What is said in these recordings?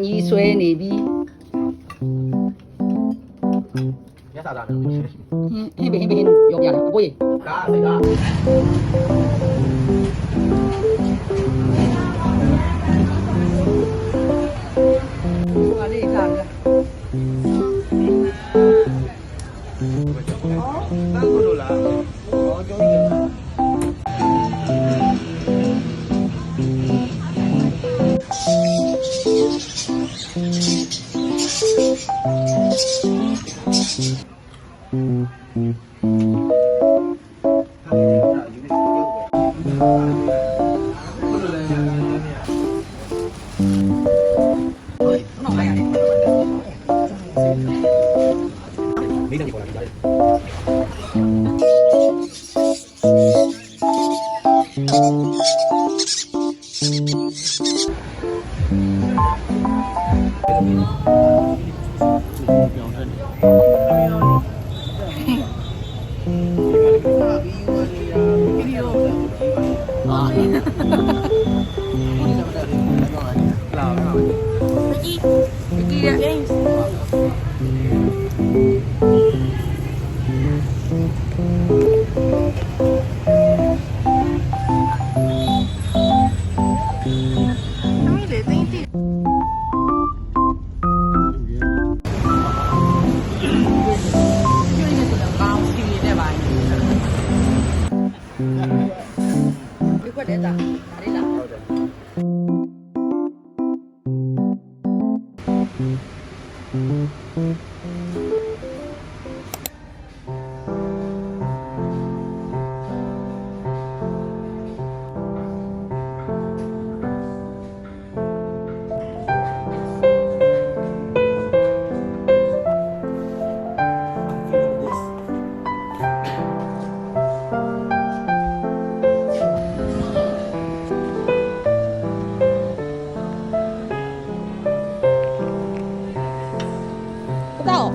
ကြီးဆွဲနေပြီ ရသတာနော် ဟင်းဟင်းရောပြရတယ်အကိုကြီး ဒါစိတ်က ဟာလေးလာပြီ တန်းကိုလို့လားဟောကြောင်းကြီးမိသားစုပေါ်လာကြတယ် ဒီကွက်တဲ့တာဒါလေးလား ဟုတ်တယ် တော့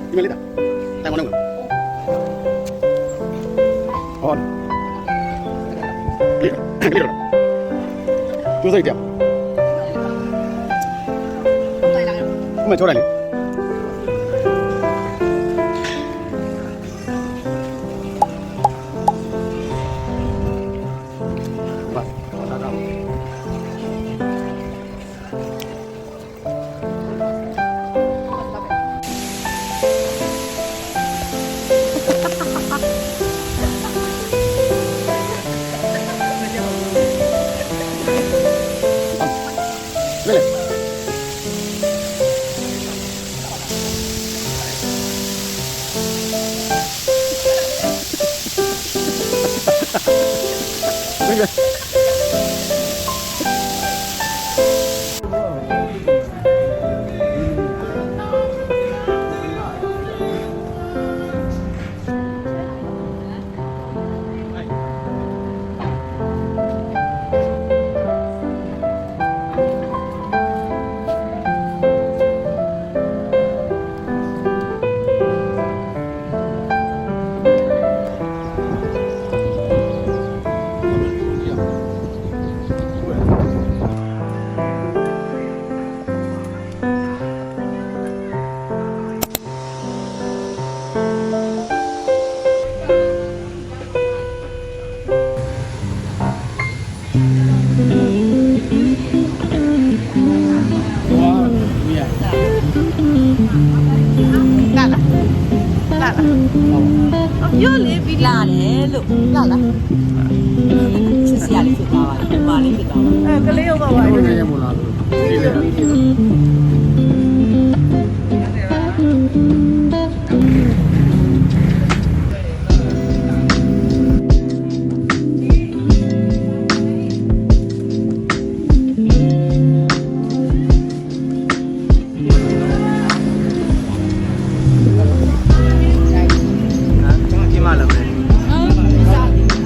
ဒီလေးတာတိုင်မလုံးဟောလေးလေးကျိုးစိတ်တယ်မချိုးလိုက်လေဘာလာတော့ 来来，那个。ပြောလေပြီးလာတယ်လို့လာလားစစ်စရာလေးဖြစ်သွားပါတယ်မာလေးဖြစ်သွားပါကလေးရောက်ပါပါလေရမလားလို့ဒီလေဒီမှာလည်း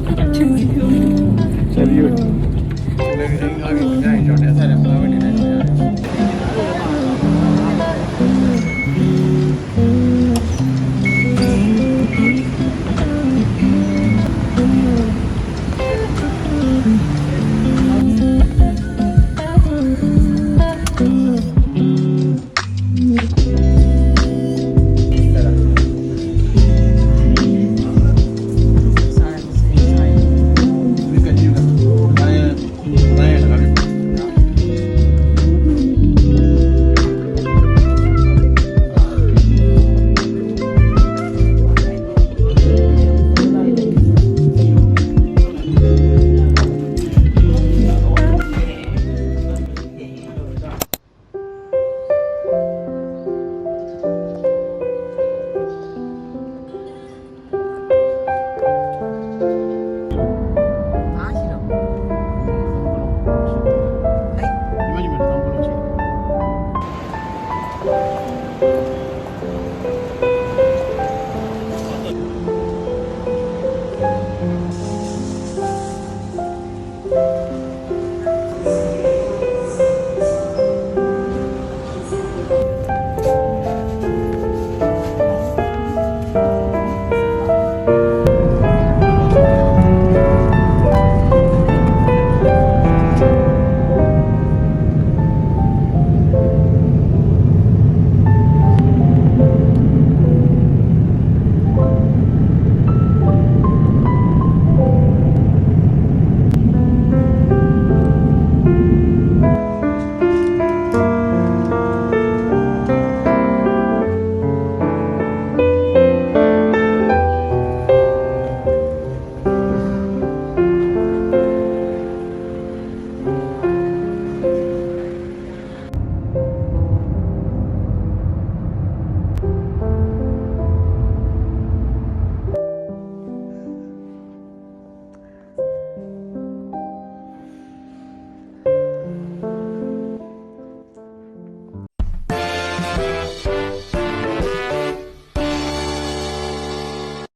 ချက်ပြီးလည်းအင်္ဂါကြီးတိုင်းကျော်နေစားတယ်မလာဝင်နေတယ်